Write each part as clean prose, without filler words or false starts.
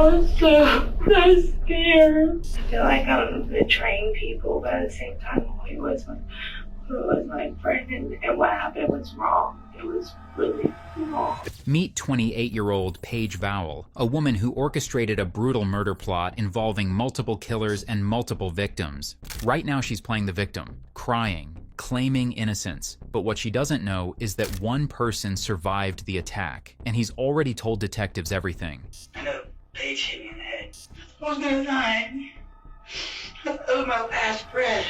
was so scared. I feel like I'm betraying people, but at the same time, who was my friend, and what happened was wrong. It was really wrong. Meet 28-year-old Paige Vowell, a woman who orchestrated a brutal murder plot involving multiple killers and multiple victims. Right now she's playing the victim, crying, claiming innocence. But what she doesn't know is that one person survived the attack, and he's already told detectives everything. I know Paige hit me in the head. I was gonna die. I owed my last breath.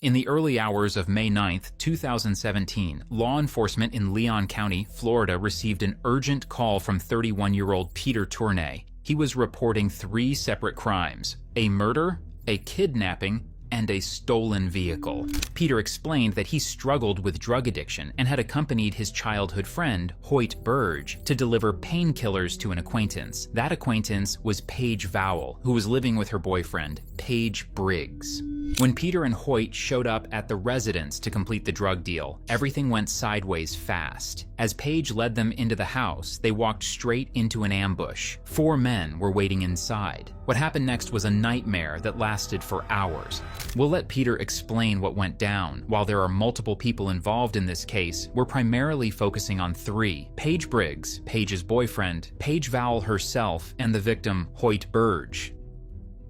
In the early hours of May 9th, 2017, law enforcement in Leon County, Florida received an urgent call from 31-year-old Peter Tournay. He was reporting 3 separate crimes: a murder, a kidnapping, and a stolen vehicle. Peter explained that he struggled with drug addiction and had accompanied his childhood friend, Hoyt Burge, to deliver painkillers to an acquaintance. That acquaintance was Paige Vowell, who was living with her boyfriend, Paige Briggs. When Peter and Hoyt showed up at the residence to complete the drug deal, everything went sideways fast. As Paige led them into the house, they walked straight into an ambush. 4 men were waiting inside. What happened next was a nightmare that lasted for hours. We'll let Peter explain what went down. While there are multiple people involved in this case, we're primarily focusing on 3: Paige Briggs, Paige's boyfriend, Paige Vowell herself, and the victim, Hoyt Burge.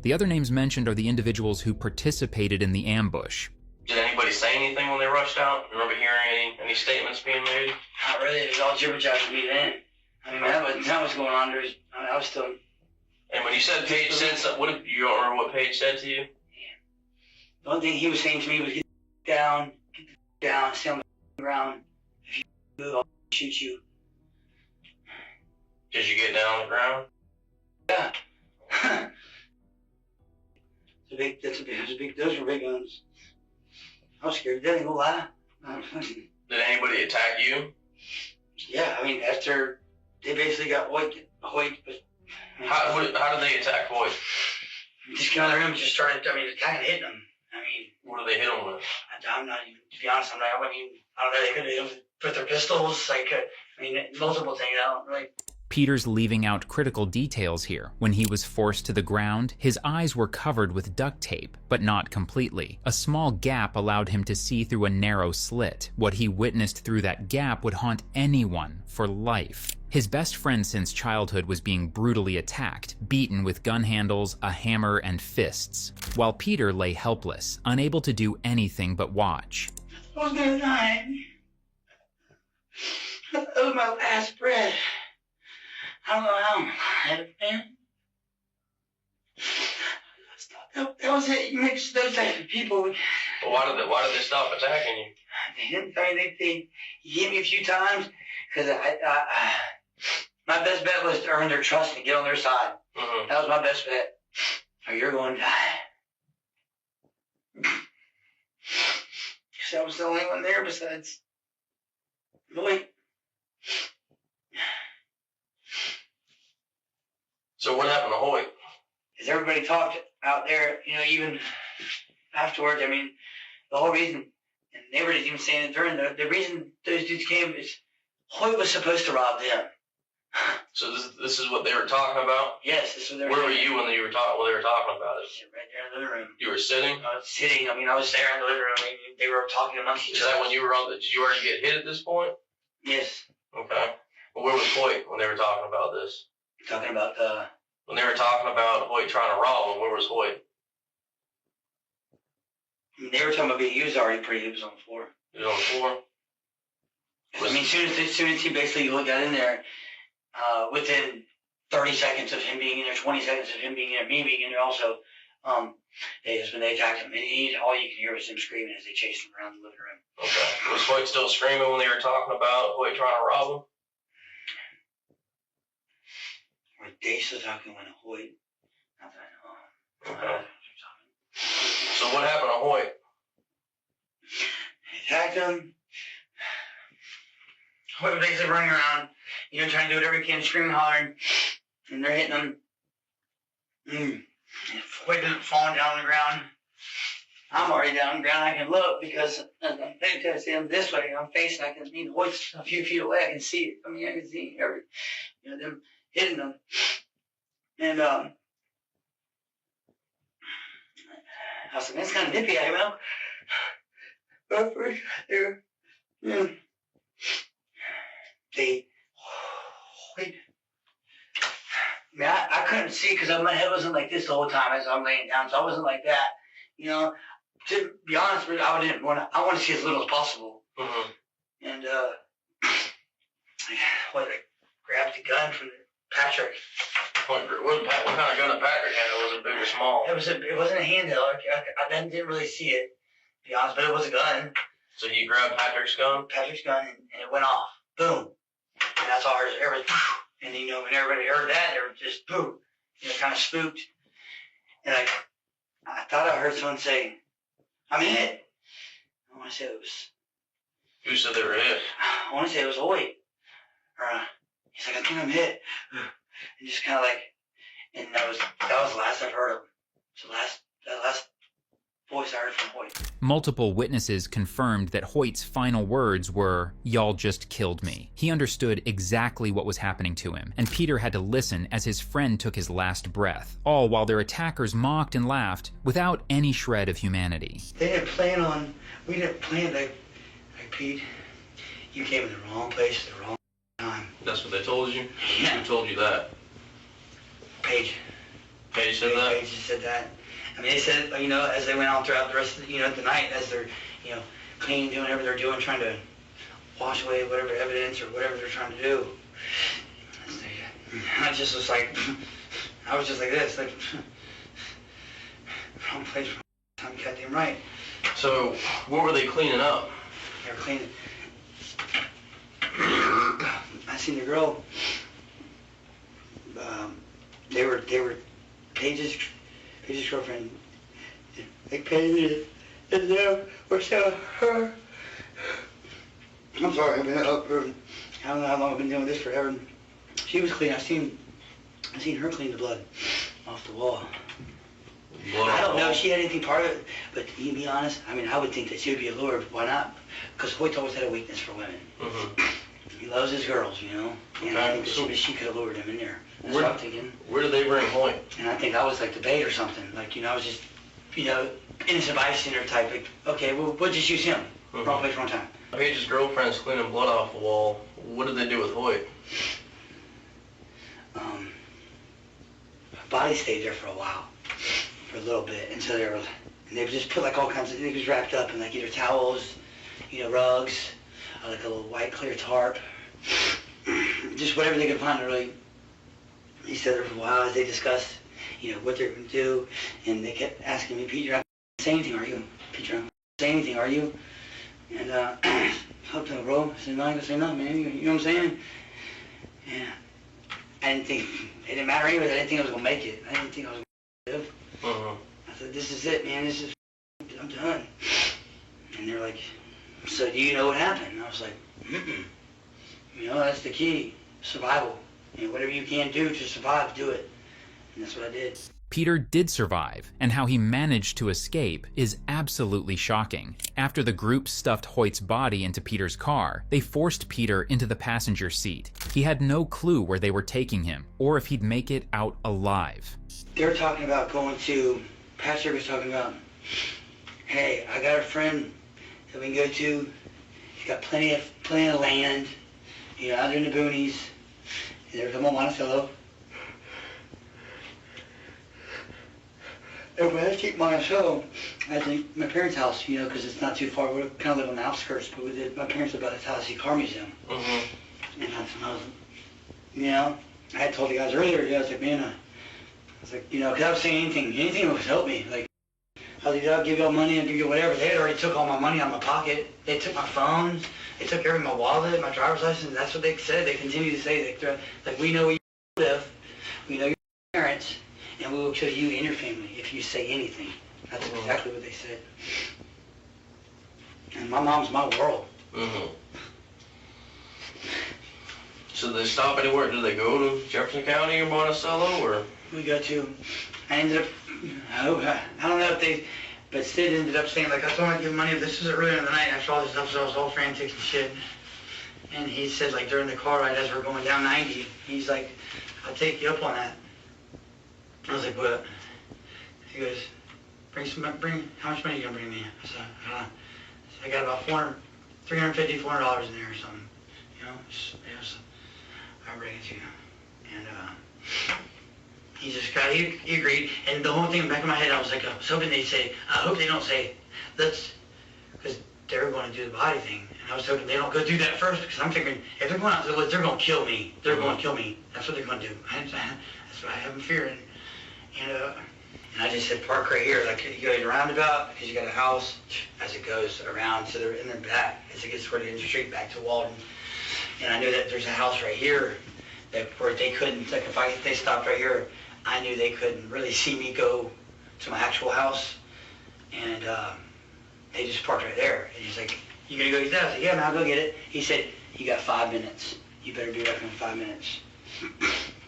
The other names mentioned are the individuals who participated in the ambush. Did anybody say anything when they rushed out? Remember hearing any statements being made? Not really. It was all jibber-jabber to me then. I mean, that was going on. I was still... And when you said Paige said something, you don't remember what Paige said to you? The only thing he was saying to me was, get down, stay on the ground. If you move, I'll shoot you. Did you get down on the ground? Yeah. Those were big guns. I was scared. Didn't go lie. Did anybody attack you? Yeah, I mean, after they basically got Hoyt, but... How did they attack Hoyt? Just came out of the room and just started, attacking, hitting him. I mean... What did they hit him with? I'm not even, to be honest, I don't know, they could have hit him with their pistols, multiple things, I don't really... Peter's leaving out critical details here. When he was forced to the ground, his eyes were covered with duct tape, but not completely. A small gap allowed him to see through a narrow slit. What he witnessed through that gap would haunt anyone for life. His best friend since childhood was being brutally attacked, beaten with gun handles, a hammer, and fists, while Peter lay helpless, unable to do anything but watch. I was gonna die. I owed my last breath. I don't know how I'm alive, man. That was it. You mix those type of people. Well, why did they stop attacking you? They didn't. They hit me a few times because my best bet was to earn their trust and get on their side. Mm-hmm. That was my best bet. Or you're going to die. Because I was the only one there besides Lloyd. So what happened to Hoyt? Because everybody talked out there, even afterwards. I mean, the whole reason, and they were even saying it during the reason those dudes came is Hoyt was supposed to rob them. So this is what they were talking about? Yes, this is what they were Where were you when they were talking about it? Right there in the living room. You were sitting? I was sitting. I was there in the living room. They were talking amongst each other. Is that when you were did you already get hit at this point? Yes. Okay. Well, where was Hoyt when they were talking about this? Talking about when they were talking about Hoyt trying to rob him, where was Hoyt? They were talking about he was already he was on the floor. He was on the floor? As soon as he basically got in there, within 30 seconds of him being in there, 20 seconds of him being in there, me being in there also, when they attacked him, and all you can hear was him screaming as they chased him around the living room. Okay. Was Hoyt still screaming when they were talking about Hoyt trying to rob him? They still talking when Hoyt. Not that I know. Okay. So what happened to Hoyt? They attacked him. Hoyt was basically running around, trying to do whatever he can, screaming, hollering, and they're hitting him. Hoyt didn't fall down on the ground. I'm already down on the ground. I can look because I'm facing him this way. I'm facing. I can Hoyt's a few feet away. I can see it. I can see them hitting them. And I was like, that's kind of nippy, you know? Yeah. Wait. I mean, I couldn't see because my head wasn't like this the whole time as I'm laying down, so I wasn't like that. You know, to be honest with you, I want to see as little as possible. Mm-hmm. And I grabbed the gun from Patrick. What kind of gun did Patrick have? Was it big or small? It wasn't a handheld. I didn't really see it, to be honest, but it was a gun. So he grabbed Patrick's gun? Patrick's gun, and it went off. Boom. And that's all I heard. And, you know, when everybody heard that, they were just, boom. You know, kind of spooked. And I thought I heard someone say, I'm hit. I want to say it was... Who said they were hit? I want to say it was Hoyt. Or, he's like, I think I'm hit. And just kind of like... And that was the last I've heard of him. So that last voice I heard from Hoyt. Multiple witnesses confirmed that Hoyt's final words were, "Y'all just killed me." He understood exactly what was happening to him, and Peter had to listen as his friend took his last breath, all while their attackers mocked and laughed without any shred of humanity. We didn't plan like Pete, you came in the wrong place at the wrong time. That's what they told you? Yeah. Who told you that? Paige said that? Paige said that. I mean, they said, you know, as they went on throughout the rest of the night, as they're, you know, cleaning, doing whatever they're doing, trying to wash away whatever evidence or whatever they're trying to do. I just was like, I was just like this, like, wrong place, wrong time, goddamn right. So, what were they cleaning up? They were cleaning. I seen the girl. They were Paige's girlfriend. They Paige and them were selling her. I'm sorry, I've been up for, I don't know how long I've been doing this forever. She was clean. I seen her clean the blood off the wall. I don't know if she had anything part of it, but to be honest, I mean, I would think that she would be allured. Why not? Because Hoyt always had a weakness for women. Mm-hmm. He loves his girls, you know? And I think that she could have lured him in there. That's what I'm thinking. Where did they bring Hoyt? And I think I was like the bait or something. Like, you know, I was just, you know, innocent bystander type. Like, okay, we'll just use him. Mm-hmm. Wrong place, wrong time. Paige's girlfriend's cleaning blood off the wall. What did they do with Hoyt? Body stayed there for a while, for a little bit, and so they would just put like all kinds of things wrapped up in like either towels, you know, rugs, like a little white clear tarp, just whatever they could find to really. He stayed there for a while as they discussed, you know, what they're going to do, and they kept asking me, Pete, you're not going to say anything, are you? Pete, you're not going to say anything, are you? And hooked on the rope. I said, no, I ain't going to say nothing, man. You know what I'm saying? Yeah. I didn't think, it didn't matter anyways. I didn't think I was going to make it. I didn't think I was going to live. Mm-hmm. I said, this is it, man. I'm done. And they're like, so do you know what happened? And I was like, mm-mm. You know, that's the key. Survival. And whatever you can do to survive, do it. And that's what I did. Peter did survive, and how he managed to escape is absolutely shocking. After the group stuffed Hoyt's body into Peter's car, they forced Peter into the passenger seat. He had no clue where they were taking him, or if he'd make it out alive. They were talking about going to, Patrick was talking about, hey, I got a friend that we can go to. He's got plenty of land, you know, out there in the boonies. And they were talking about Monticello. And when I keep Monticello, I think my parents' house, you know, because it's not too far. We kind of live on the outskirts, but my parents live by the Tallahassee Car Museum. Mm-hmm. And that's when I was, you know, I had told the guys earlier, I was like, man, I was like, you know, because I was saying anything would help me. Like, I'll give y'all money, I'll give you whatever. They had already took all my money out of my pocket. They took my phone. They took everything, my wallet, my driver's license. That's what they said. They continue to say, like, we know where you live. We know your parents. And we will kill you and your family if you say anything. That's exactly what they said. And my mom's my world. Mm-hmm. So did they stop anywhere? Did they go to Jefferson County or Monticello, or? We got to. I ended up, I don't know if they, but Sid ended up saying, like, I told him I'd give him money. This was earlier in the night after all this stuff, so I was all frantic and shit. And he said, like, during the car ride as we're going down 90, he's like, I'll take you up on that. I was like, what? He goes, how much money are you gonna bring me? I said, I got about $400 in there or something. You know, I'll bring it to you. And he agreed. And the whole thing in the back of my head, I was hoping they'd say, I hope they don't say, because they're going to do the body thing. And I was hoping they don't go do that first, because I'm figuring, if they're going out to the woods, they're going to kill me. They're going to kill me. That's what they're going to do. That's what I have them fearing. And I just said, park right here. Like, you go to the roundabout, because you got a house, as it goes around to in their back, as it gets toward the end of the street, back to Walden. And I knew that there's a house right here where they couldn't, like if they stopped right here, I knew they couldn't really see me go to my actual house. And they just parked right there. And he's like, you gonna go get that? I said, yeah, man, I'll go get it. He said, you got 5 minutes. You better be back in 5 minutes.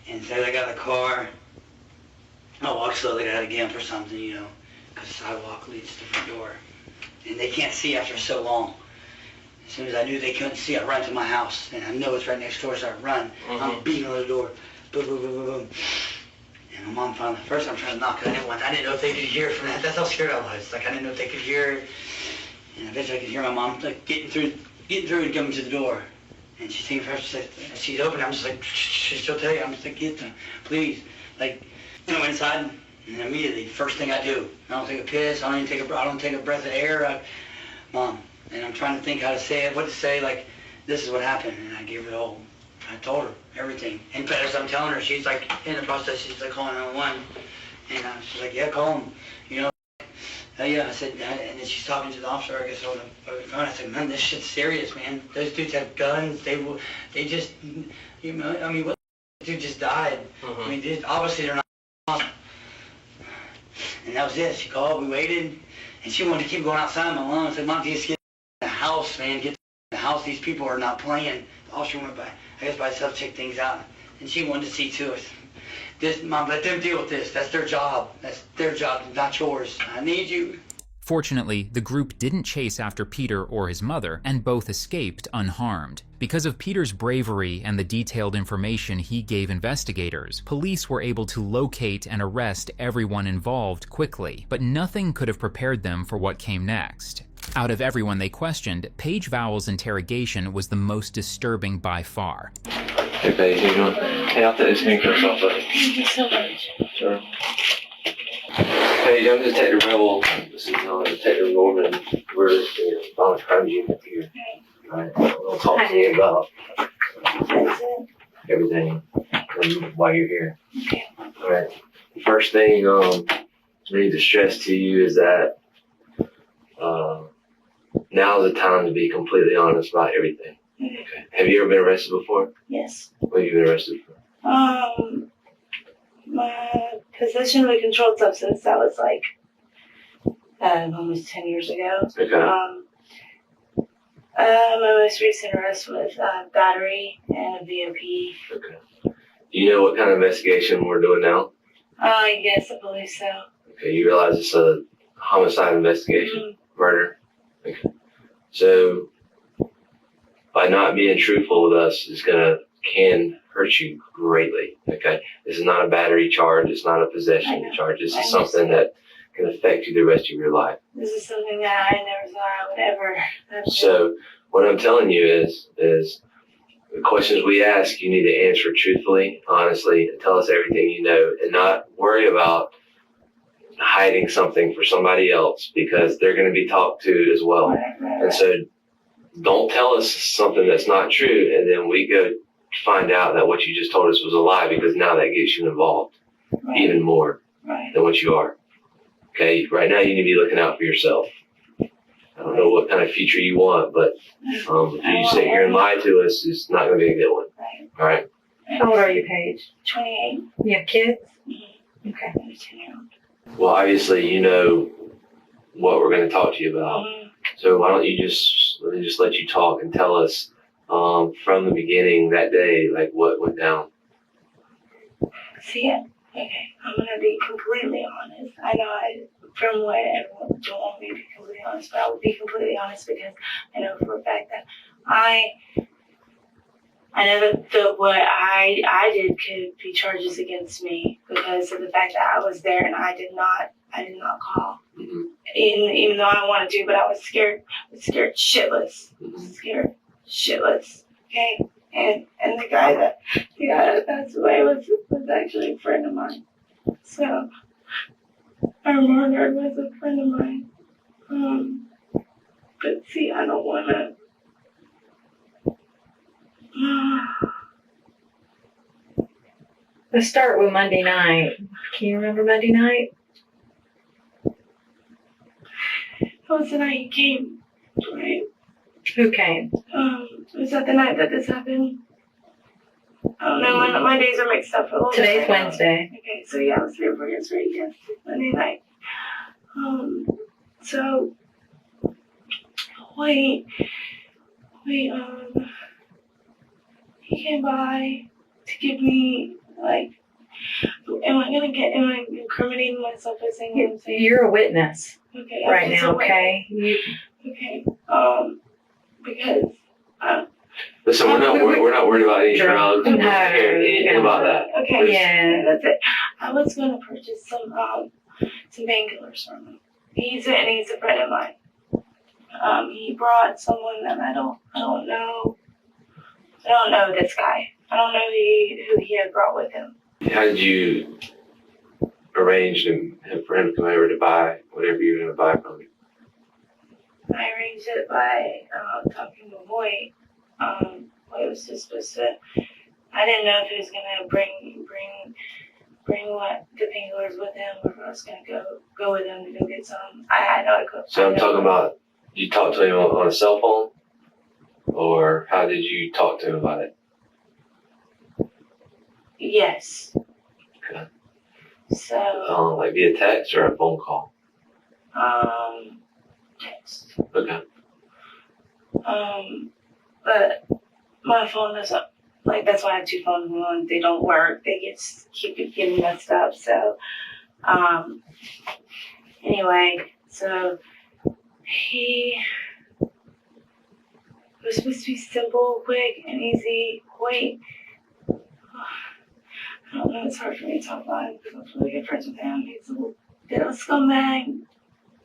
And so I got in the car. I walked slowly, I had to get for something, you know, because the sidewalk leads to the front door. And they can't see after so long. As soon as I knew they couldn't see, I run to my house. And I know it's right next door, so I run. I'm beating on the door. Boom, boom, boom, boom, boom. And my mom finally, first I'm trying to knock it. I didn't know if they could hear from that. That's how scared I was. Like, I didn't know if they could hear it. And eventually I could hear my mom, like, getting through and coming to the door. And she's thinking first, she's open. I'm just like, she'll tell you. I'm just like, get them, please. Like, I went inside, and immediately, first thing I do, I don't take a piss, I don't take a breath of air. Mom, and I'm trying to think how to say it, what to say, like, this is what happened, and I gave it all. I told her everything. And as I'm telling her, she's like, in the process, she's like calling 911. And she's like, yeah, call him, you know. Yeah, I said, and then she's talking to the officer, I guess, on the phone. I said, man, this shit's serious, man. Those dudes have guns. They just, you know, I mean, what dude just died. I mean, obviously they're not. And that was it. She called, we waited, and she wanted to keep going outside my mom. I said, Mom, just get in the house, man. Get in the house. These people are not playing. The officer went by, I guess by herself, check things out. And she wanted to see to it. This, Mom, let them deal with this. That's their job. That's their job, not yours. I need you. Fortunately, the group didn't chase after Peter or his mother, and both escaped unharmed. Because of Peter's bravery and the detailed information he gave investigators, police were able to locate and arrest everyone involved quickly, but nothing could have prepared them for what came next. Out of everyone they questioned, Paige Vowell's interrogation was the most disturbing by far. Hey, Paige, how you doing? Hey, I'll take this handcuffs off, buddy. Thank you so much. Sure. Paige, I'm Detective Rebel. This is Detective Norman. We're the violent crime unit here. Alright, we'll talk to you about everything and why you're here. Okay. Alright. First thing I need to stress to you is that now's the time to be completely honest about everything. Okay. Have you ever been arrested before? Yes. What have you been arrested for? My possession of a controlled substance, that was like almost 10 years ago. Okay. My most recent arrest was battery and a VOP. Okay. Do you know what kind of investigation we're doing now? Yes, I believe so. Okay, you realize it's a homicide investigation, murder. Okay. So, by not being truthful with us can hurt you greatly. Okay, this is not a battery charge. It's not a possession charge. This is something that can affect you the rest of your life. This is something that I never thought I would ever. So, what I'm telling you is the questions we ask, you need to answer truthfully, honestly, and tell us everything you know, and not worry about hiding something for somebody else, because they're going to be talked to as well. Right. And so don't tell us something that's not true, and then we go find out that what you just told us was a lie, because now that gets you involved even more than what you are. Okay, right now you need to be looking out for yourself. I don't know what kind of future you want, but if you sit here and lie to us, it's not going to be a good one. All right? How old are you, Paige? 28. You have kids? Mm-hmm. Okay. I'm a 10-year-old. Well, obviously, you know what we're going to talk to you about. Mm-hmm. So why don't you let me let you talk and tell us from the beginning that day, like what went down. See it? Okay. I'm going to be completely honest. I know from what everyone don't want me to be completely honest, but I will be completely honest because I know for a fact that I I know that what I did could be charges against me because of the fact that I was there and I did not call. Mm-hmm. Even though I wanted to, but I was scared. I was scared shitless. Scared shitless. Okay. And the guy that passed away was actually a friend of mine. So our murderer was a friend of mine. But see, I don't wanna. Let's start with Monday night. Can you remember Monday night? That was the night he came, right? Who came? Was that the night that this happened? I don't know, my days are mixed up a little bit. Today's Wednesday. Okay, so yeah, it was 3 or 4 years right, yes, Monday night. So, wait, he came by to give me, like, am I incriminating myself by saying what I'm saying? You're a witness Okay, right now, okay? Okay, because, Listen, we're not worried about any drugs. No, anything about that. okay, Yeah. that's it. I was going to purchase some painkillers from him. He's a friend of mine. He brought someone that I don't know. I don't know this guy. I don't know who he had brought with him. How did you arrange for him to come over to buy whatever you were going to buy from him? I arranged it by talking to Hoyt. Hoyt was just supposed to. I didn't know if he was gonna bring what the painkillers with him, or if I was gonna go with him to go get some. I know I could. So I'm talking about, you talked to him on a cell phone, or how did you talk to him about it? Yes. Okay. So. Like via text or a phone call? Text. Okay. But my phone doesn't, like, that's why I have 2 phones. One, they don't work. They keep getting messed up. So, anyway, so it was supposed to be simple, quick, and easy. Wait. I don't know, it's hard for me to talk about him because I was really good friends with him. He's a little bit of a scumbag,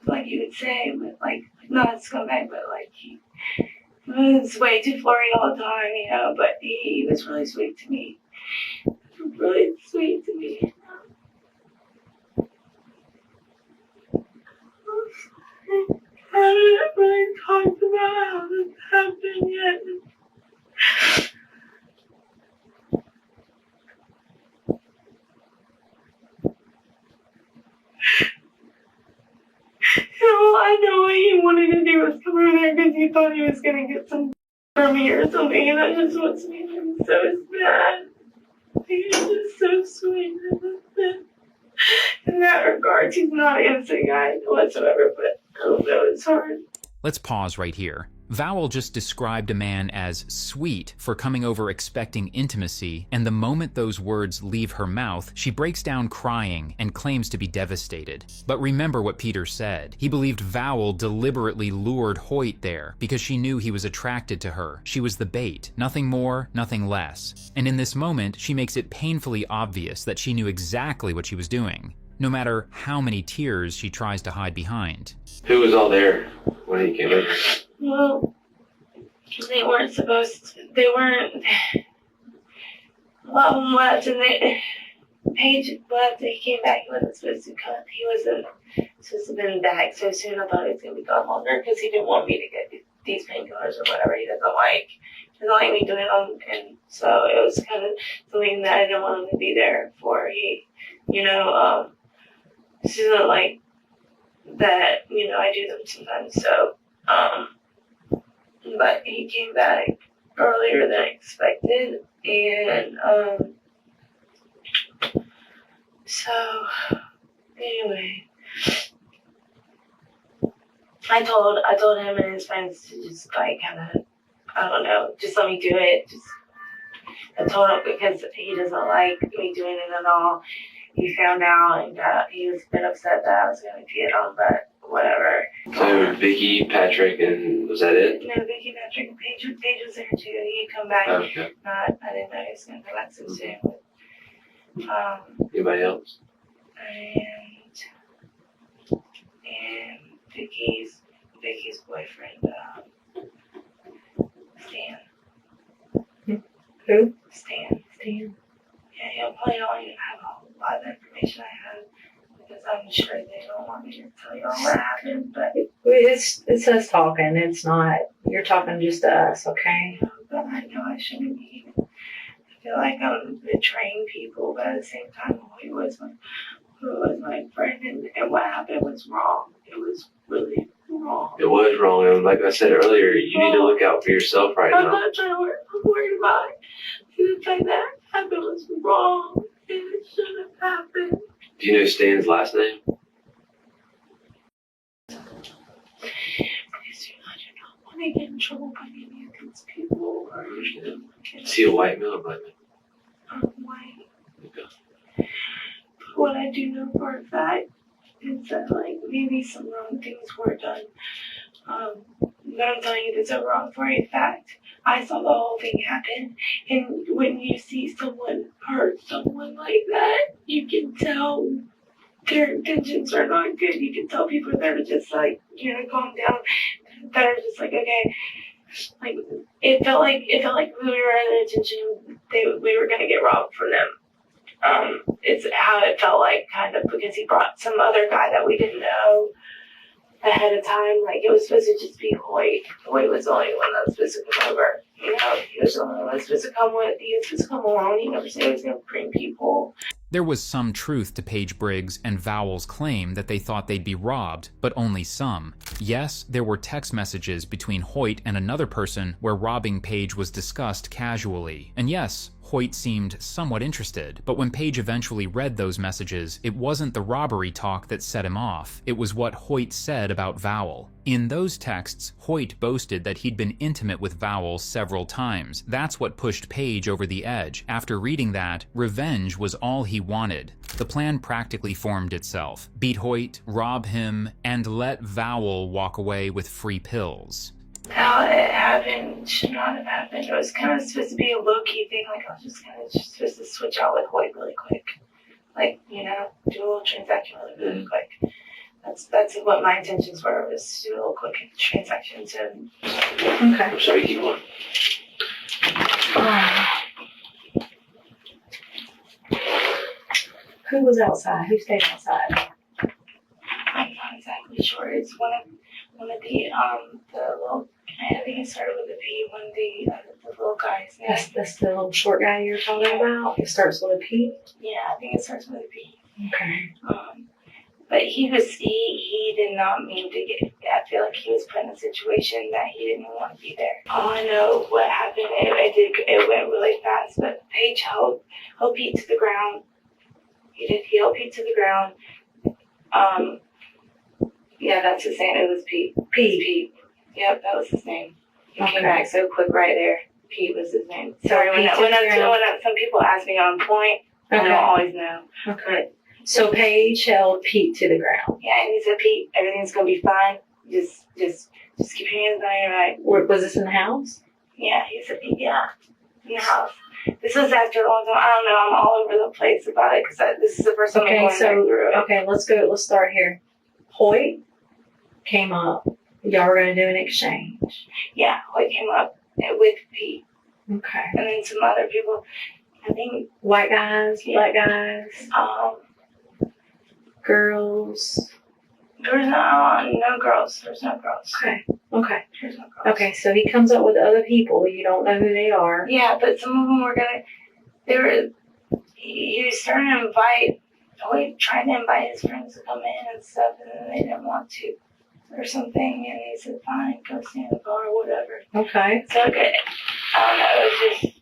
like you would say, but like, not a scumbag, but like he was way too flirty all the time, you know, but he was really sweet to me. Really sweet to me. I haven't really talked about how this happened yet. So I know what he wanted to do was come over there because he thought he was going to get some from me or something, and that just wants me to be so bad. He's just so sweet. In that regard, he's not an innocent guy whatsoever, but I don't know, it's hard. Let's pause right here. Vowell just described a man as sweet for coming over expecting intimacy, and the moment those words leave her mouth, she breaks down crying and claims to be devastated. But remember what Peter said. He believed Vowell deliberately lured Hoyt there because she knew he was attracted to her. She was the bait, nothing more, nothing less. And in this moment, she makes it painfully obvious that she knew exactly what she was doing, no matter how many tears she tries to hide behind. Who was all there when he came in? Well, they weren't supposed to, a lot of them left, and Paige left, and he came back. He wasn't supposed to come. He wasn't supposed to have been back so soon. I thought he was going to be gone longer because he didn't want me to get these painkillers or whatever he doesn't like. He doesn't like me doing them, and so it was kind of something that I didn't want him to be there for. He, this isn't like that, I do them sometimes, so, but he came back earlier than I expected, and, so, anyway, I told him and his friends to just, like, kind of, I don't know, just let me do it, I told him because he doesn't like me doing it at all. He found out and he was a bit upset that I was going to get him, but whatever. So Vicky, Patrick, and was that it? No, Vicky, Patrick, and Paige was there too. He'd come back. Okay. I didn't know he was going to come back so soon. Anybody else? And Vicky's boyfriend, Stan. Who? Stan. Yeah, he'll probably only have a lot of information I have because I'm sure they don't want me to tell you all what happened, but It's us talking. It's not. You're talking just to us, okay? but I know I shouldn't be. I feel like I'm betraying people, but at the same time, who was my friend, and what happened was wrong. It was really wrong. It was wrong, and like I said earlier, you need to look out for yourself right I'm now. not trying to worry. I'm worried about it. The fact that happened was wrong, and it shouldn't have happened. Do you know Stan's last name? Because you don't want to get in trouble by any of these people. I understand. Is he a white male or black male? White. Okay. But what I do know for a fact is that, like, maybe some wrong things were done. But I'm telling you this over for a fact. I saw the whole thing happen, and when you see someone hurt someone like that, you can tell their intentions are not good. You can tell people that are just like, calm down, that are just like, okay. Like, it felt like we were at attention. We were gonna get robbed from them. It's how it felt like, kind of, because he brought some other guy that we didn't know ahead of time. Like, it was supposed to just be Hoyt. Hoyt was the only one that was supposed to come over. He was the only one that was supposed to come with. He was supposed to come alone. He never said he was going to bring people. There was some truth to Paige Briggs and Vowell's claim that they thought they'd be robbed, but only some. Yes, there were text messages between Hoyt and another person where robbing Paige was discussed casually. And yes, Hoyt seemed somewhat interested, but when Paige eventually read those messages, it wasn't the robbery talk that set him off. It was what Hoyt said about Vowell. In those texts, Hoyt boasted that he'd been intimate with Vowell several times. That's what pushed Paige over the edge. After reading that, revenge was all he wanted. The plan practically formed itself. Beat Hoyt, rob him, and let Vowell walk away with free pills. How it happened should not have happened. It was kind of supposed to be a low-key thing. Like, I was just kind of supposed to switch out with Hoyt really quick. Like, do a little transaction really quick. That's what my intentions were, was to do a little quick transaction. So, Okay. I'm sorry, keep going. Who was outside? Who stayed outside? I'm not exactly sure. It's one of the little, I think it started with a P, one of the little guys. That's the little short guy you're talking about? It starts with a P? Yeah, I think it starts with a P. Okay. But he did not mean to get, I feel like he was put in a situation that he didn't want to be there. All I know what happened, it went really fast, but Paige held Pete to the ground. He held Pete to the ground. Yeah, that's his name. It was Pete. Pete. Yep, that was his name. He came back so quick right there. Pete was his name. Sorry, when some people ask me on point, I don't always know. Okay. So Paige held Pete to the ground. Yeah, and he said, Pete, everything's gonna be fine. Just keep your hands on your right. Was this in the house? Yeah, he said, yeah, in the house. This was after a long time. I don't know. I'm all over the place about it because this is the first time I'm going through it. Okay, let's go. Let's start here. Hoyt came up. Y'all were going to do an exchange. Yeah, Hoyt came up with Pete. Okay. And then some other people. I think white guys, black guys, girls. There's no girls. There's no girls. Okay. There's no girls. Okay, so he comes up with other people. You don't know who they are. Yeah, but some of them were he was starting to invite, Hoyt tried to invite his friends to come in and stuff, and then they didn't want to or something, and he said, fine, go stand in the bar or whatever. Okay. So, okay, I don't know, it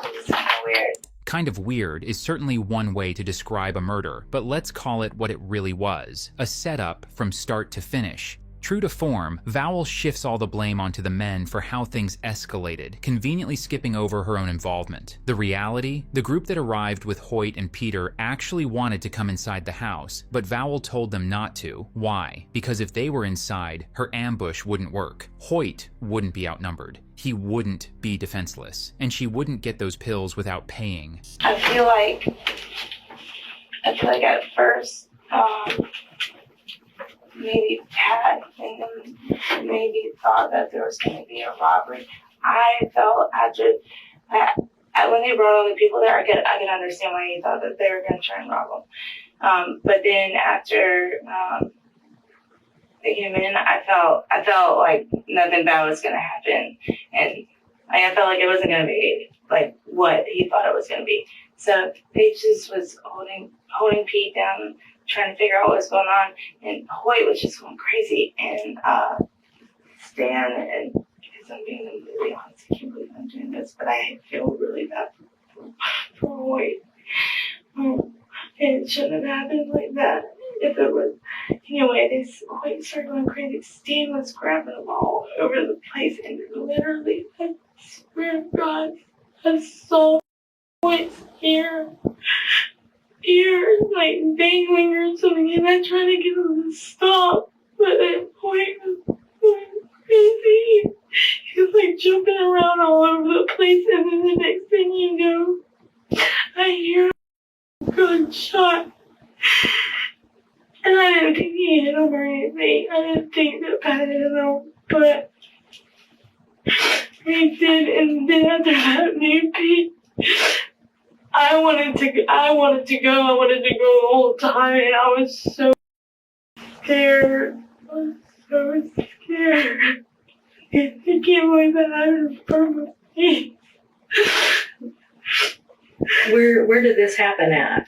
was just kind of weird. Kind of weird is certainly one way to describe a murder, but let's call it what it really was, a setup from start to finish. True to form, Vowell shifts all the blame onto the men for how things escalated, conveniently skipping over her own involvement. The reality? The group that arrived with Hoyt and Peter actually wanted to come inside the house, but Vowell told them not to. Why? Because if they were inside, her ambush wouldn't work. Hoyt wouldn't be outnumbered. He wouldn't be defenseless. And she wouldn't get those pills without paying. I feel like at first, maybe Pat and them maybe thought that there was going to be a robbery. I felt when they brought all the people there, I could understand why he thought that they were going to try and rob them. But then after they came in, I felt like nothing bad was going to happen, and I felt like it wasn't going to be like what he thought it was going to be. So they just was holding Pete down, trying to figure out what was going on, and Hoyt was just going crazy. And Stan, and because I'm being completely honest, I can't believe I'm doing this, but I feel really bad for Hoyt. It shouldn't have happened like that. If it was, anyway, Hoyt started going crazy. Stan was grabbing them all over the place, and literally, I swear to God, I saw Hoyt's ear like dangling or something, and I tried to get him to stop, but then Hoyt was going crazy. He was like jumping around all over the place, and then the next thing you know, I hear a gunshot. And I didn't think he hit him or anything. I didn't think that Pat hit him, but he did. And then after that, maybe I wanted to go. I wanted to go the whole time, and I was so scared. I was so scared. I can't believe that happened from me. Where did this happen at?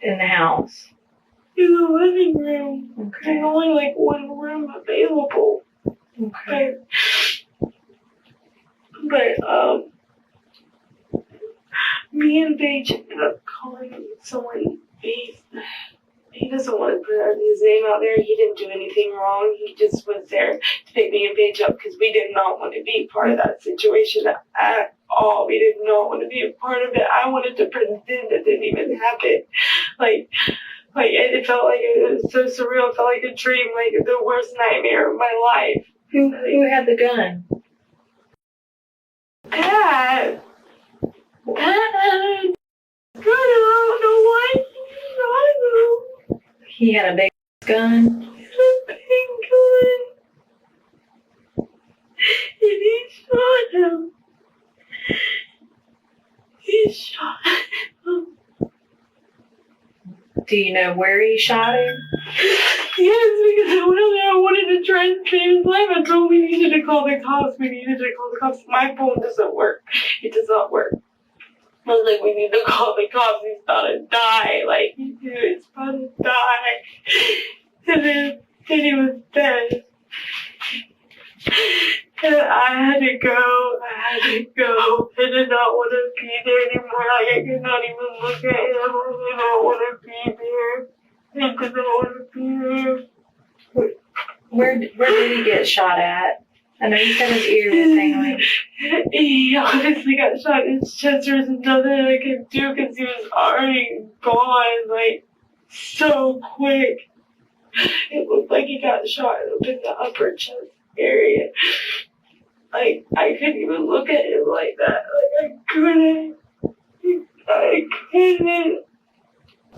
In the house? In the living room. Okay. There's only like one room available. Okay. But me and Paige ended up calling someone. He doesn't want to put his name out there. He didn't do anything wrong. He just was there to pick me and Paige up because we did not want to be part of that situation at all. We did not want to be a part of it. I wanted to pretend it didn't even happen. Like it felt like it was so surreal. It felt like a dream, like the worst nightmare of my life. Who had the gun? Pat. I don't know why he shot him. He had a big gun. He had a big gun. And he shot him. He shot him. Do you know where he shot him? Yes, because I went there. I wanted to try and save his life. I told him we needed to call the cops. My phone doesn't work. It does not work. I was like, we need to call the cops. He's about to die. Like, he's about to die. And then he was dead. And I had to go. I did not want to be there anymore. Like, I could not even look at him. I did not want to be there. I did not want to be there. Where did he get shot at? I know you said his ear was dangling. He obviously got shot in his chest. There was nothing I could do because he was already gone, like, so quick. It looked like he got shot up in the upper chest area. Like, I couldn't even look at him like that. Like, I couldn't.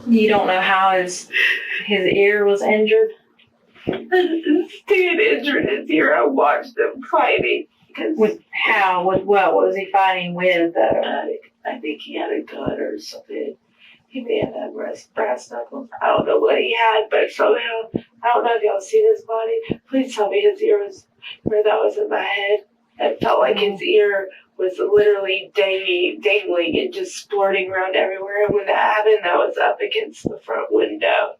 You don't know how his ear was injured? Stan injured his ear. I watched them fighting. With how? With what? What was he fighting with, though? I think he had a gun or something. He may have had brass knuckles. I don't know what he had, but somehow, I don't know if y'all see this body. Please tell me his ear was where that was in my head. It felt like his ear was literally dangling and just splurting around everywhere. And when that happened, that was up against the front window,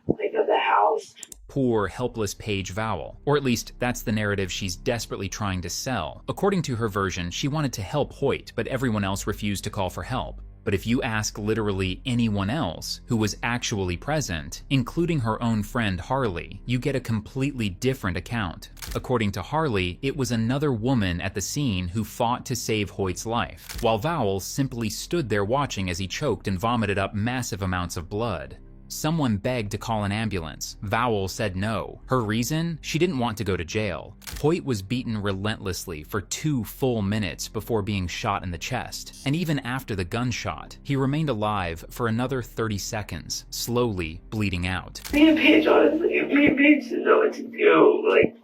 like, of the house. Poor, helpless Paige Vowell. Or at least, that's the narrative she's desperately trying to sell. According to her version, she wanted to help Hoyt, but everyone else refused to call for help. But if you ask literally anyone else who was actually present, including her own friend Harley, you get a completely different account. According to Harley, it was another woman at the scene who fought to save Hoyt's life, while Vowell simply stood there watching as he choked and vomited up massive amounts of blood. Someone begged to call an ambulance. Vowell said no. Her reason? She didn't want to go to jail. Hoyt was beaten relentlessly for 2 full minutes before being shot in the chest. And even after the gunshot, he remained alive for another 30 seconds, slowly bleeding out. Me and Paige, honestly, me and Paige didn't know what to do. Like,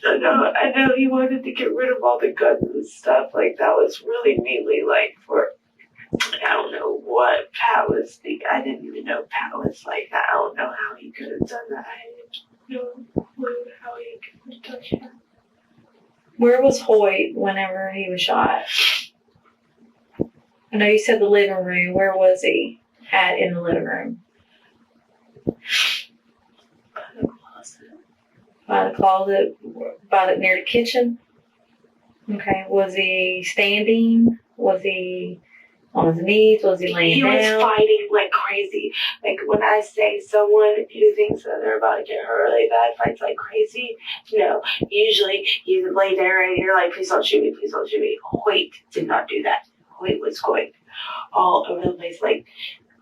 I know he wanted to get rid of all the guns and stuff. Like, that was really mainly like for, I don't know what Pat was thinking. I didn't even know Pat was like that. I don't know how he could have done that. I had no clue how he could have done that. Where was Hoyt whenever he was shot? I know you said the living room. Where was he at in the living room? By the closet, near the kitchen? Okay. Was he standing? Was he on his knees? Was he laying down? He was fighting like crazy. Like when I say someone who thinks that they're about to get hurt really bad fights like crazy, no. Usually you lay there and you're like, please don't shoot me, please don't shoot me. Hoyt did not do that. Hoyt was going all over the place. Like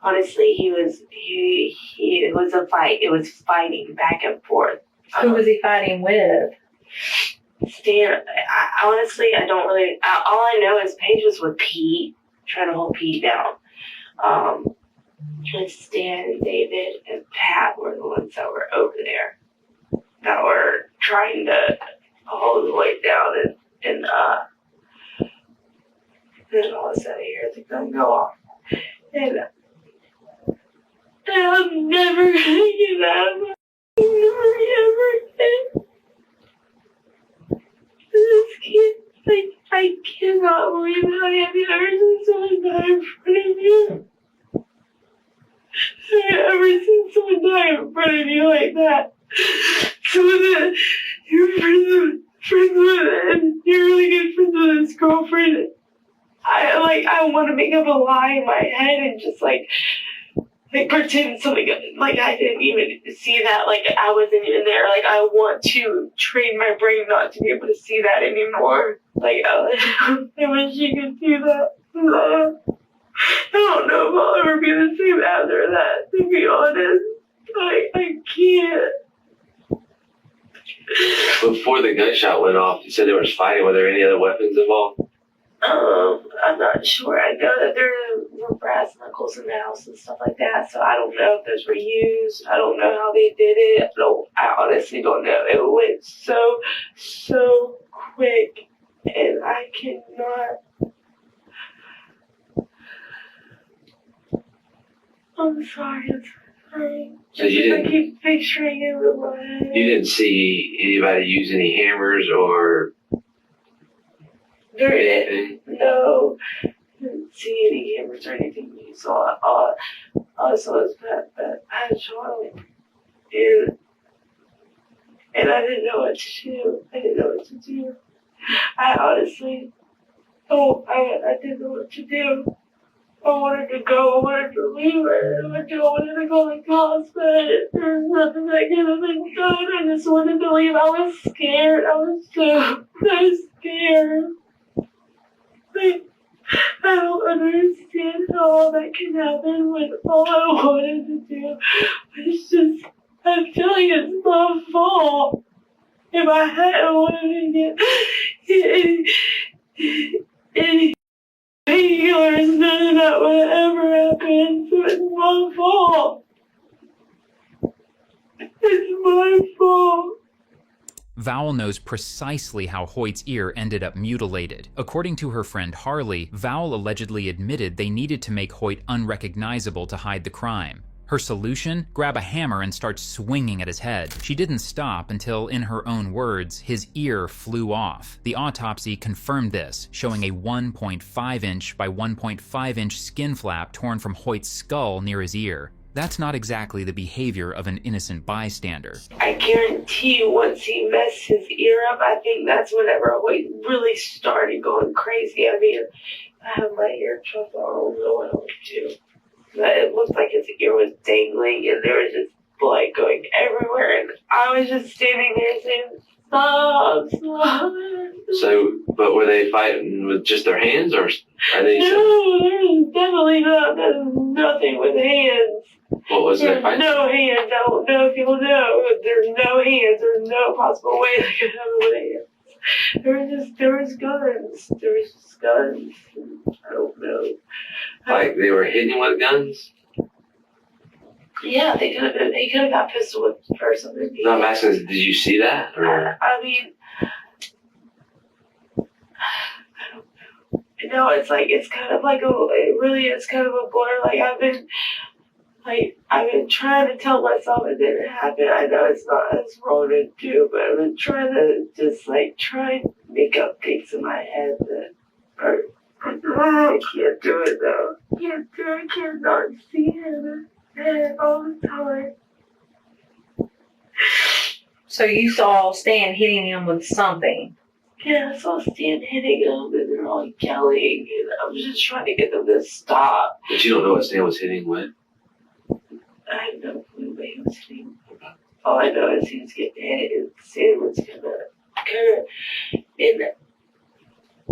honestly, he was a fight. It was fighting back and forth. Who was he fighting with? Stan, honestly, I don't really, all I know is Paige was with Pete, trying to hold Pete down. And Stan and David and Pat were the ones that were over there, that were trying to hold Hoyt down, and then all of a sudden I hear the gun go off. And I'm never gonna get out of my never ever again. This kid, like, I cannot believe how I have ever seen someone die in front of you. Have you ever seen someone die in front of you like that? Someone that you're friends with, and you're really good friends with his girlfriend. I want to make up a lie in my head and just like pretend something, like I didn't even see that, like I wasn't even there. Like I want to train my brain not to be able to see that anymore. Like I wish you could see that. I don't know if I'll ever be the same after that, to be honest. I can't. Before the gunshot went off, you said there was fighting. Were there any other weapons involved? I'm not sure. I know that there were brass knuckles in the house and stuff like that, so I don't know if those were used. I don't know how they did it. No, I honestly don't know. It went so quick, and I cannot. I'm sorry. So you didn't, I keep picturing it in my head. You didn't see anybody use any hammers or anything? No. Didn't see any hammers or anything. You saw all I saw was that I had Charlotte. And I didn't know what to do. I honestly, I didn't know what to do. I wanted to go. I wanted to leave her. I wanted to go to the hospital. There's nothing that could have been done. I just wanted to leave. I was scared. I was so scared. Like, I don't understand how all that can happen when all I wanted to do was just, I feel like it's my fault. If I hadn't wanted to get any painkillers, none of that would ever happen. So it's my fault. It's my fault. Vowell knows precisely how Hoyt's ear ended up mutilated. According to her friend Harley, Vowell allegedly admitted they needed to make Hoyt unrecognizable to hide the crime. Her solution? Grab a hammer and start swinging at his head. She didn't stop until, in her own words, his ear flew off. The autopsy confirmed this, showing a 1.5 inch by 1.5 inch skin flap torn from Hoyt's skull near his ear. That's not exactly the behavior of an innocent bystander. I guarantee you, once he messed his ear up, I think that's whenever Hoyt really started going crazy. I mean, I have my ear trumped on. I don't know what I would do. But it looked like his ear was dangling and there was just blood going everywhere. And I was just standing there saying, stop, stop. So, but were they fighting with just their hands, or are they? No, there's definitely not. There's nothing with hands. What was their There's fight? no hands. I don't know if you'll know. There's no hands. There's no possible way they could have with hands. There was guns. There was just guns. I don't know. Like they were hitting with guns? Yeah, he could have got pistol whipped or something. No, I'm asking, did you see that? Or? I mean, I don't know. No, it's kind of like it really is kind of a blur. Like I've been trying to tell myself it didn't happen. I know it's not as wrong to do, but I've been trying to just try and make up things in my head that are. I can't do it though. I can't not see him all the time. So you saw Stan hitting him with something. Yeah, I saw Stan hitting him and they're all yelling and I was just trying to get them to stop. But you don't know what Stan was hitting with? I have no clue what he was hitting. All I know is he was getting hit and Stan was gonna and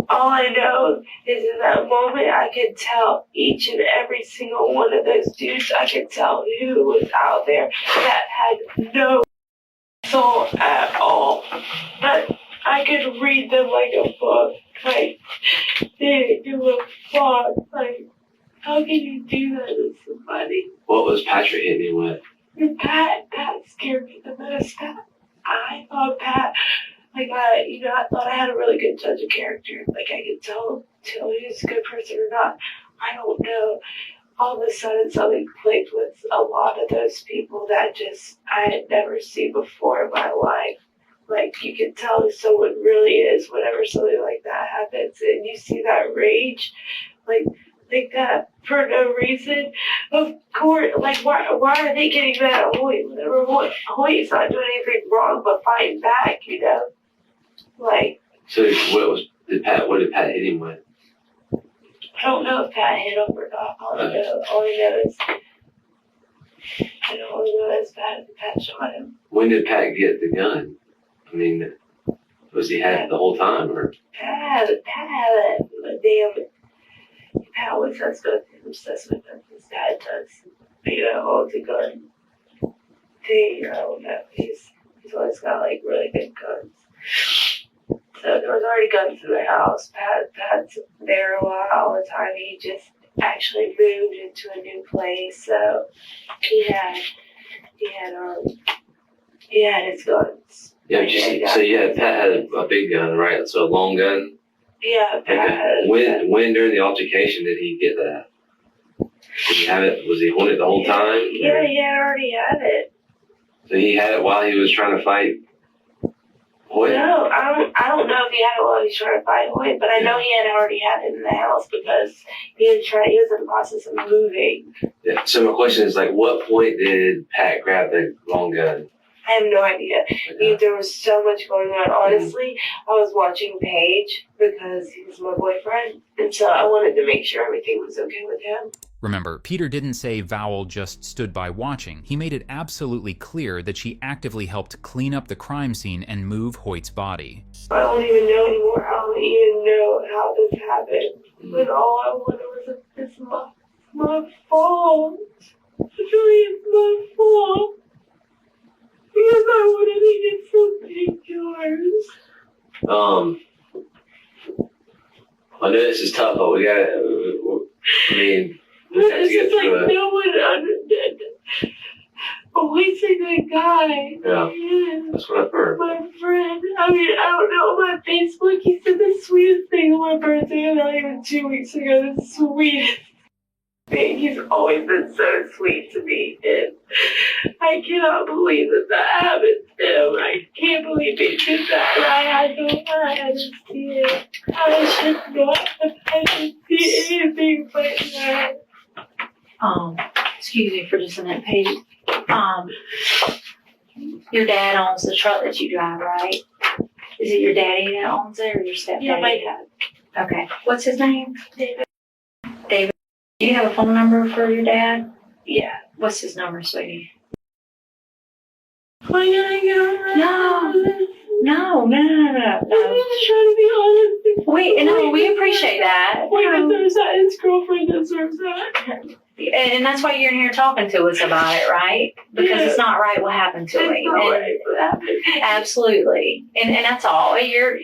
all I know is in that moment I could tell each and every single one of those dudes, I could tell who was out there that had no soul at all. But I could read them like a book. Like, they didn't give a fuck. Like, how can you do that to somebody? What was Patrick hitting him with? And Pat scared me the most. I thought Pat, I thought I had a really good judge of character. Like, I could tell he was a good person or not. I don't know. All of a sudden, something clicked with a lot of those people that I had never seen before in my life. Like, you can tell who someone really is whenever something like that happens. And you see that rage, like that for no reason. Of course, like, why are they getting mad at Hoyt? Whenever Hoyt's not doing anything wrong but fighting back, you know? Like. So what did Pat hit him with? I don't know if Pat hit him or not. All I know is Pat shot him. When did Pat get the gun? I mean, was he had it the whole time, or? Pat had it. Pat always has guns. He's obsessed with guns. His dad does. Owns a gun. I don't know. He's always got really good guns. So there was already guns in the house. Pat's there a lot all the time. He just actually moved into a new place, so he had his guns. Yeah, Pat had a big gun, right? So a long gun. Yeah, Pat had. When during the altercation did he get that? Did he have it? Was he holding it the whole time? Yeah, he already had it. So he had it while he was trying to fight Hoyt? No, I don't know if he had it while he was trying to fight Hoyt, but I know he had already had it in the house because he was in the process of moving. Yeah. So my question is, what point did Pat grab the long gun? I have no idea. There was so much going on. Honestly, I was watching Paige because he was my boyfriend, and so I wanted to make sure everything was okay with him. Remember, Peter didn't say Vowel just stood by watching. He made it absolutely clear that she actively helped clean up the crime scene and move Hoyt's body. I don't even know anymore. I don't even know how this happened. But all I wanted was it's my fault. It's really my fault. Because I wanted to get some pictures. I know this is tough, but we It's just no one understood. Hoyt's a good guy. Yeah, that's what I've heard. My friend, I don't know, on my Facebook, he said the sweetest thing on my birthday, not even 2 weeks ago, the sweetest thing. He's always been so sweet to me, and I cannot believe that happened to him. I can't believe he did that, and I had to see it. I should not have had to see anything like that. Excuse me for just a minute, Paige. Your dad owns the truck that you drive, right? Is it your daddy that owns it or your stepdaddy? Yeah, my dad. Okay. What's his name? David. David. Do you have a phone number for your dad? Yeah. What's his number, sweetie? Why can't I get on that? No. I'm just trying to be honest. We appreciate that. He deserves that. His girlfriend deserves that. And that's why you're in here talking to us about it, right? Because it's not right what happened to him. It's not right what happened. Absolutely. And that's all. You're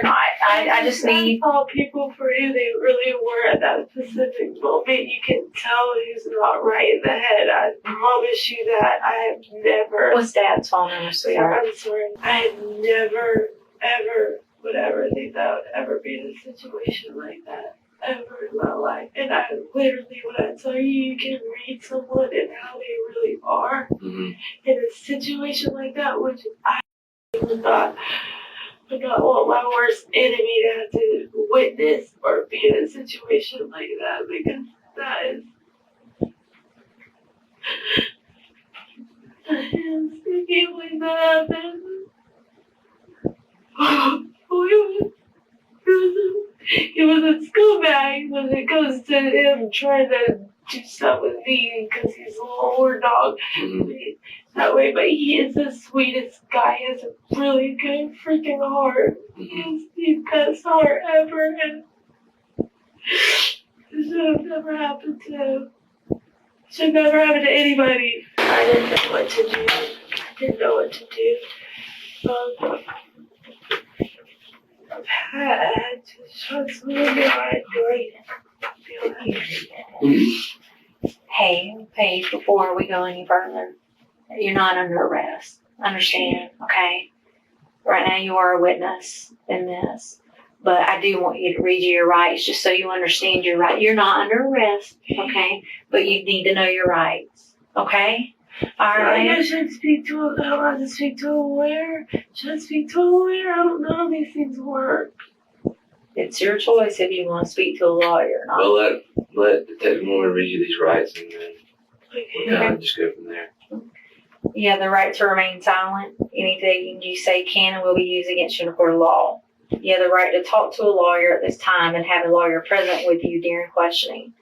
not. I just need. I saw people for who they really were at that specific moment. You can tell who's not right in the head. I promise you that. I have never. What's Dad's phone number, sweetheart? I'm sorry. I have never, ever, would ever think that I would ever be in a situation like that. Ever in my life. And I literally, when I tell you, you can read someone and how they really are in a situation like that, which I would not want my worst enemy to have to witness or be in a situation like that, because that is I can't believe that happened. He was a scumbag when it comes to him trying to do stuff with me because he's a lower dog that way. But he is the sweetest guy. He has a really good freaking heart. He has the best heart ever. And it should have never happened to him. It should never happen to anybody. I didn't know what to do. I didn't know what to do. I had to shut someone behind great. Hey, Paige, before we go any further, you're not under arrest. Understand, okay? Right now you are a witness in this. But I do want you to read your rights just so you understand your rights. You're not under arrest, okay? But you need to know your rights, okay? All right. I should speak to a lawyer. Speak to a lawyer. Should I speak to a lawyer? I don't know how these things work. It's your choice if you want to speak to a lawyer or not. Well, let Detective Moore read you these rights, and then we'll kind of just go from there. You have the right to remain silent. Anything you say can and will be used against you in a court of law. You have the right to talk to a lawyer at this time and have a lawyer present with you during questioning.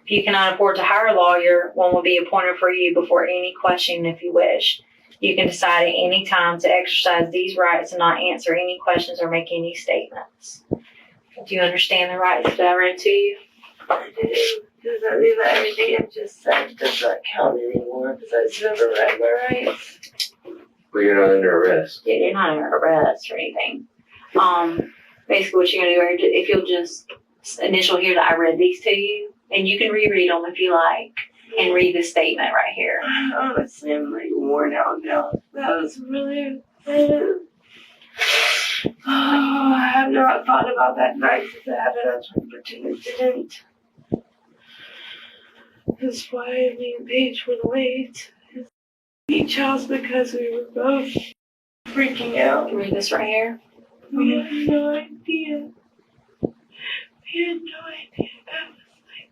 If you cannot afford to hire a lawyer, one will be appointed for you before any questioning if you wish. You can decide at any time to exercise these rights and not answer any questions or make any statements. Do you understand the rights that I read to you? I do. Does that mean that everything I've just said does not count anymore because I just never read my rights? Well, you're not under arrest. Yeah, you're not under arrest or anything. Basically what you're going to do, if you'll just initial here that I read these to you, and you can reread them if you like, and read the statement right here. Honestly, I'm like worn out now. That was really. I have not thought about that night since it happened. I'm trying to pretend it didn't. That's why me and Paige went away to his beach house because we were both freaking out. Read this right here. We had no idea. We had no idea that was like.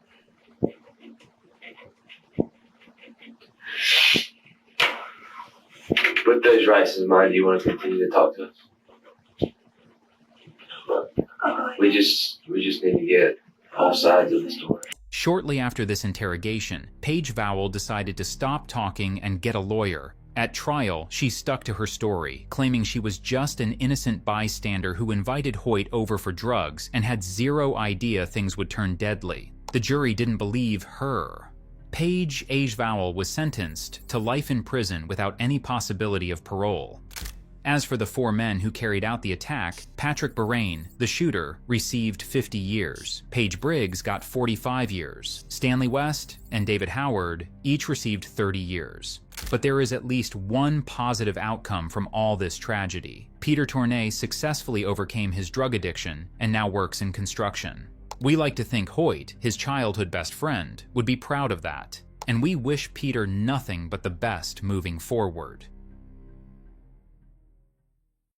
With those rights in mind, do you want to continue to talk to us? We just need to get all sides of the story. Shortly after this interrogation, Paige Vowell decided to stop talking and get a lawyer. At trial, she stuck to her story, claiming she was just an innocent bystander who invited Hoyt over for drugs and had zero idea things would turn deadly. The jury didn't believe her. Paige Vowell was sentenced to life in prison without any possibility of parole. As for the 4 men who carried out the attack, Patrick Barain, the shooter, received 50 years. Paige Briggs got 45 years. Stanley West and David Howard each received 30 years. But there is at least one positive outcome from all this tragedy. Peter Tournay successfully overcame his drug addiction and now works in construction. We like to think Hoyt, his childhood best friend, would be proud of that. And we wish Peter nothing but the best moving forward.